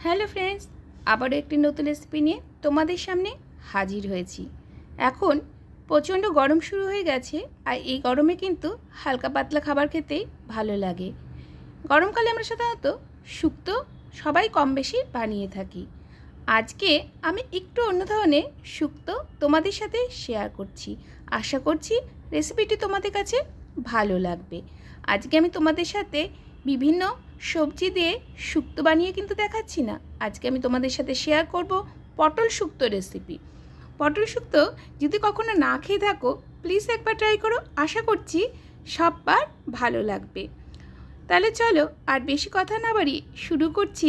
Hello friends, আবারও একটি নতুন রেসিপি নিয়ে তোমাদের সামনে হাজির হয়েছি। এখন প্রচণ্ড গরম শুরু হয়ে গেছে, আর এই গরমে কিন্তু হালকা পাতলা খাবার খেতেই ভালো লাগে। গরমকালে আমরা সাধারণত শুক্তো সবাই কম বেশি বানিয়ে থাকি। আজকে আমি একটু অন্য ধরনের শুক্তো তোমাদের সাথে শেয়ার করছি। আশা করছি রেসিপিটি তোমাদের কাছে ভালো লাগবে। আজকে আমি তোমাদের সাথে বিভিন্ন সবজি দিয়ে শুক্তো বানিয়ে কিন্তু দেখাচ্ছি না। আজকে আমি তোমাদের সাথে শেয়ার করব পটল শুক্তো রেসিপি। পটল শুক্তো যদি কখনো না খেয়ে থাকো, প্লিজ একবার ট্রাই করো। আশা করছি সববার ভালো লাগবে। তাহলে চলো আর বেশি কথা না বাড়িয়ে শুরু করছি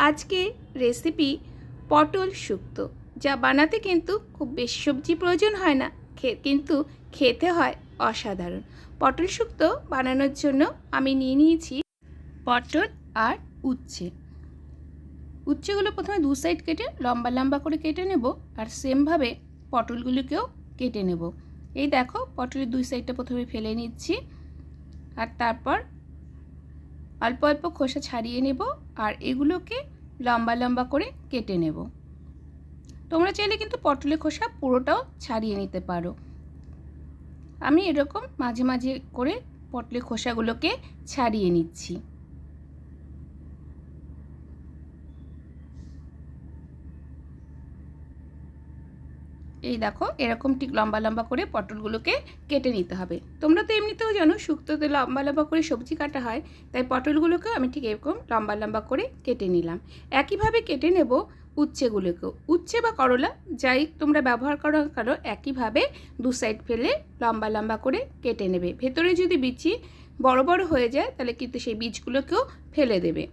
আজকে রেসিপি পটল শুক্তো, যা বানাতে কিন্তু খুব বেশি সবজি প্রয়োজন হয় না, কিন্তু খেতে হয় অসাধারণ। পটল শুক্তো বানানোর জন্য আমি নিয়ে নিয়েছি পটল আর উচ্ছে। উচ্ছেগুলো প্রথমে দু সাইড কেটে লম্বা লম্বা করে কেটে নেব, আর সেমভাবে পটলগুলোকেও কেটে নেব। এই দেখো, পটলের দুই সাইডটা প্রথমে ফেলে নিচ্ছি, আর তারপর অল্প অল্প খোসা ছাড়িয়ে নেব, আর এগুলোকে লম্বা লম্বা করে কেটে নেব। তোমরা চাইলে কিন্তু পটলের খোসা পুরোটাও ছাড়িয়ে নিতে পারো। আমি এরকম মাঝে মাঝে করে পটলের খোসাগুলোকে ছাড়িয়ে নিচ্ছি। এই দেখো, এরকম ঠিক লম্বা লম্বা করে পটলগুলোকে কেটে নিতে হবে। তোমরা তো এমনিতেও জানো শুক্তোতে লম্বা লম্বা করে সবজি কাটা হয়, তাই পটলগুলোকেও আমি ঠিক এরকম লম্বা লম্বা করে কেটে নিলাম। একইভাবে কেটে নেব উচ্ছেগুলোকেও। উচ্ছে বা করলা যাই তোমরা ব্যবহার করো কারো, একইভাবে দু সাইড ফেলে লম্বা লম্বা করে কেটে নেবে। ভেতরে যদি বিচি বড় বড় হয়ে যায় তাহলে কিন্তু সেই বীজগুলোকেও ফেলে দেবে।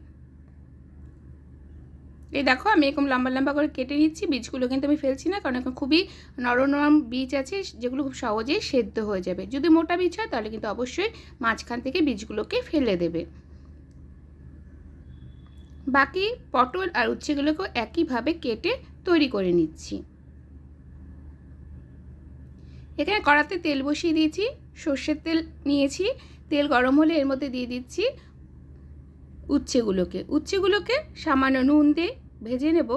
এই দেখো, আমি এরকম লম্বা লম্বা করে কেটে নিচ্ছি। বীজগুলো কিন্তু আমি ফেলছি না, কারণ এখন খুবই নরম নরম বীজ আছে, যেগুলো খুব সহজেই সেদ্ধ হয়ে যাবে। যদি মোটা বীজ হয় তাহলে কিন্তু অবশ্যই মাঝখান থেকে বীজগুলোকে ফেলে দেবে। বাকি পটল আর উচ্ছেগুলোকেও একইভাবে কেটে তৈরি করে নিচ্ছি। এখানে কড়াতে তেল বসিয়ে দিয়েছি, সর্ষের তেল নিয়েছি। তেল গরম হলে এর মধ্যে দিয়ে দিচ্ছি উচ্ছেগুলোকে সামান্য নুন দিয়ে ভেজে নেব।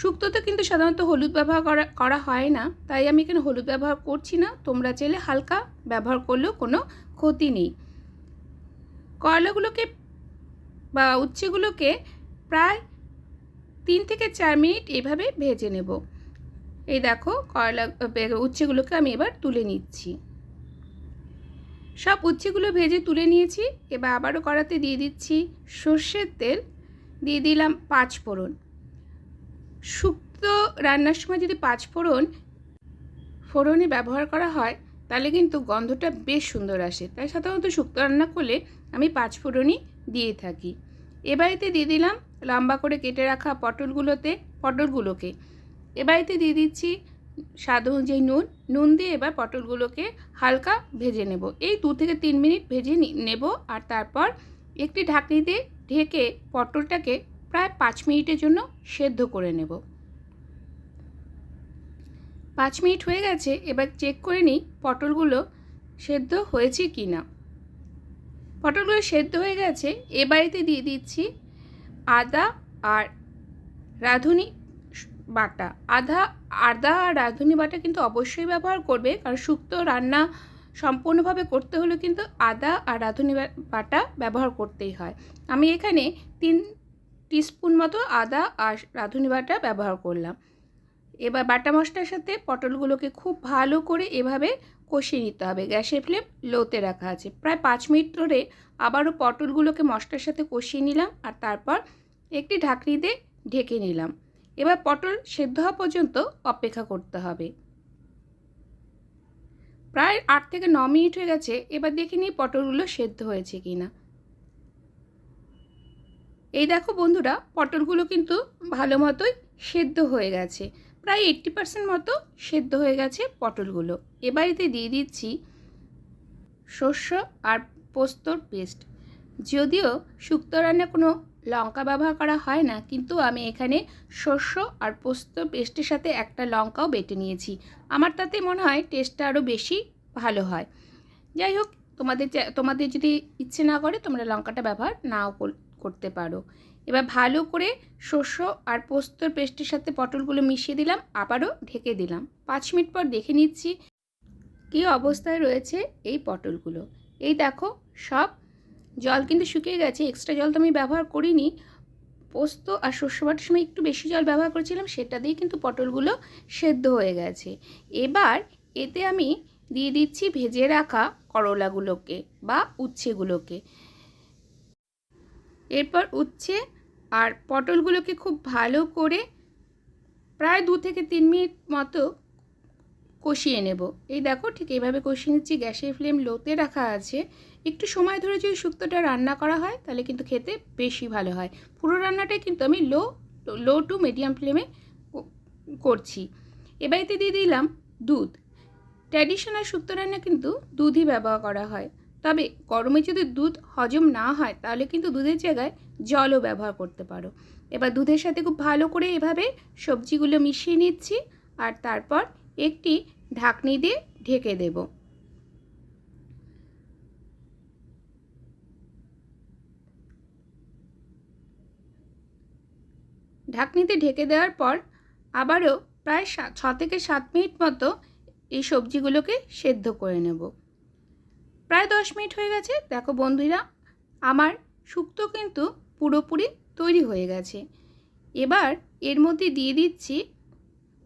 শুক্তোতে কিন্তু সাধারণত হলুদ ব্যবহার করা হয় না, তাই আমি এখানে হলুদ ব্যবহার করছি না। তোমরা চাইলে হালকা ব্যবহার করলেও কোনো ক্ষতি নেই। করলাগুলোকে বা উচ্ছেগুলোকে প্রায় 3 থেকে 4 মিনিট এভাবে ভেজে নেব। এই দেখো, উচ্ছেগুলোকে আমি এবার তুলে নিচ্ছি। সব উচ্ছেগুলো ভেজে তুলে নিয়েছি। এবার আবারও কড়াতে দিয়ে দিচ্ছি সর্ষের তেল, দিয়ে দিলাম 5 ফোড়ন। শুক্তো রান্নার সময় যদি 5 ফোড়নে ব্যবহার করা হয় তাহলে কিন্তু গন্ধটা বেশ সুন্দর আসে, তাই সাধারণত শুক্তো রান্না করলে আমি 5 ফোড়নই দিয়ে থাকি। এবারেতে দিয়ে দিলাম লম্বা করে কেটে রাখা পটলগুলোকে। এবারেতে দিয়ে দিচ্ছি স্বাদ অনুযায়ী নুন দিয়ে এবার পটলগুলোকে হালকা ভেজে নেব। এই 2 থেকে 3 মিনিট ভেজে নেব, আর তারপর একটি ঢাকনি দিয়ে ঢেকে পটলটাকে প্রায় 5 মিনিটের জন্য সেদ্ধ করে নেব। 5 মিনিট হয়ে গেছে, এবার চেক করে নিই পটলগুলো সেদ্ধ হয়েছে কি না। পটলগুলো সেদ্ধ হয়ে গেছে। এবারেতে দিয়ে দিচ্ছি আদা আর রাঁধুনি বাটা। আদা আর রাঁধুনি বাটা কিন্তু অবশ্যই ব্যবহার করবে, কারণ শুক্তো রান্না সম্পূর্ণভাবে করতে হলে কিন্তু আদা আর রাঁধুনি বাটা ব্যবহার করতেই হয়। আমি এখানে 3 টিস্পুন মতো আদা আর রাঁধুনি বাটা ব্যবহার করলাম। এবার বাটা মশলার সাথে পটলগুলোকে খুব ভালো করে এভাবে কষিয়ে নিতে হবে। গ্যাসের ফ্লেম লোতে রাখা আছে। প্রায় 5 মিনিট ধরে আবারও পটলগুলোকে মশলার সাথে কষিয়ে নিলাম, আর তারপর একটি ঢাকনি দিয়ে ঢেকে নিলাম। এবার পটল সেদ্ধ হওয়া পর্যন্ত অপেক্ষা করতে হবে। প্রায় 8 থেকে 9 মিনিট হয়ে গেছে। এবার দেখে নিই পটলগুলো সেদ্ধ হয়েছে কি না। এই দেখো বন্ধুরা, পটলগুলো কিন্তু ভালো মতোই সেদ্ধ হয়ে গেছে। প্রায় 80% মতো সেদ্ধ হয়ে গেছে পটলগুলো। এবারেতে দিয়ে দিচ্ছি সর্ষে আর পোস্তর পেস্ট। যদিও শুক্তো রান্না কোনো লঙ্কা ব্যবহার করা হয় না, কিন্তু আমি এখানে সর্ষে আর পোস্ত পেস্টের সাথে একটা লঙ্কাও বেটে নিয়েছি। আমার তাতে মনে হয় টেস্টটা আরও বেশি ভালো হয়। যাই হোক, তোমাদের যদি ইচ্ছে না করে তোমরা লঙ্কাটা ব্যবহার নাও করতে পারো। এবার ভালো করে শস্য আর পোস্তর পেস্টের সাথে পটলগুলো মিশিয়ে দিলাম, আবারও ঢেকে দিলাম। 5 মিনিট পর দেখে নিচ্ছি কী অবস্থায় রয়েছে এই পটলগুলো। এই দেখো, সব জল কিন্তু শুকিয়ে গেছে, এক্সট্রা জল তো আমি ব্যবহার করিনি। পোস্ত আর শস্য বাটার সময় একটু বেশি জল ব্যবহার করেছিলাম, সেটা দিয়ে কিন্তু পটলগুলো সেদ্ধ হয়ে গেছে। এবার এতে আমি দিয়ে দিচ্ছি ভেজে রাখা করলাগুলোকে বা উচ্ছেগুলোকে। এরপর উচ্ছে আর পটলগুলোকে খুব ভালো করে প্রায় 2 থেকে 3 মিনিট মতো কষিয়ে নেব। এই দেখো, ঠিক এইভাবে কষিয়ে নিচ্ছি। গ্যাসের ফ্লেম লোতে রাখা আছে। একটু সময় ধরে যদি শুক্তোটা রান্না করা হয় তাহলে কিন্তু খেতে বেশি ভালো হয়। পুরো রান্নাটাই কিন্তু আমি লো টু মিডিয়াম ফ্লেমে করছি। এবার এতে দিয়ে দিলাম দুধ। ট্র্যাডিশনাল শুক্তো রান্না কিন্তু দুধই ব্যবহার করা হয়, তবে গরমে যদি দুধ হজম না হয় তাহলে কিন্তু দুধের জায়গায় জলও ব্যবহার করতে পারো। এবার দুধের সাথে খুব ভালো করে এভাবে সবজিগুলো মিশিয়ে নিচ্ছি আর তারপর একটি ঢাকনি দিয়ে ঢেকে দেব। ঢাকনিতে ঢেকে দেওয়ার পর আবারও প্রায় 6 থেকে 7 মিনিট মতো এই সবজিগুলোকে সেদ্ধ করে নেব। প্রায় 10 মিনিট হয়ে গেছে। দেখো বন্ধুরা, আমার শুক্তো কিন্তু পুরোপুরি তৈরি হয়ে গেছে। এবার এর মধ্যে দিয়ে দিচ্ছি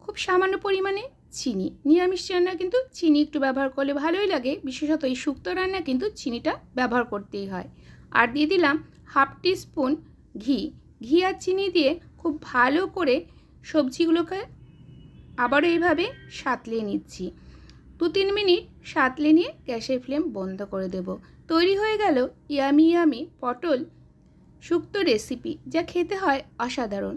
খুব সামান্য পরিমাণে চিনি। নিরামিষ রান্না কিন্তু চিনি একটু ব্যবহার করলে ভালোই লাগে, বিশেষত এই শুক্তো রান্না কিন্তু চিনিটা ব্যবহার করতেই হয়। আর দিয়ে দিলাম হাফ টিস্পুন ঘি। ঘি আর চিনি দিয়ে খুব ভালো করে সবজিগুলোকে আবারও এইভাবে সাঁতলিয়ে নিচ্ছি। 2-3 মিনিট সাঁতলে নিয়ে গ্যাসের ফ্লেম বন্ধ করে দেব। তৈরি হয়ে গেল ইয়ামি ইয়ামি পটল শুক্তো রেসিপি, যা খেতে হয় অসাধারণ।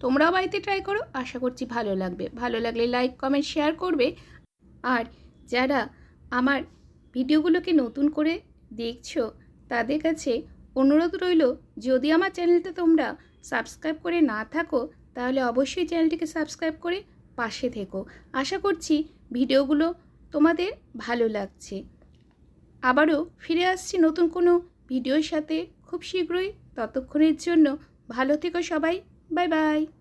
তোমরাও বাড়িতে ট্রাই করো, আশা করছি ভালো লাগবে। ভালো লাগলে লাইক, কমেন্ট, শেয়ার করবে। আর যারা আমার ভিডিওগুলোকে নতুন করে দেখছো তাদের কাছে অনুরোধ রইল, যদি আমার চ্যানেলটা তোমরা সাবস্ক্রাইব করে না থাকো তাহলে অবশ্যই চ্যানেলটিকে সাবস্ক্রাইব করে পাশে থেকো। আশা করছি ভিডিওগুলো তোমাদের ভালো লাগছে। আবারও ফিরে আসছি নতুন কোনো ভিডিওর সাথে খুব শীঘ্রই। ততক্ষণের জন্য ভালো থেকো সবাই। Bye bye.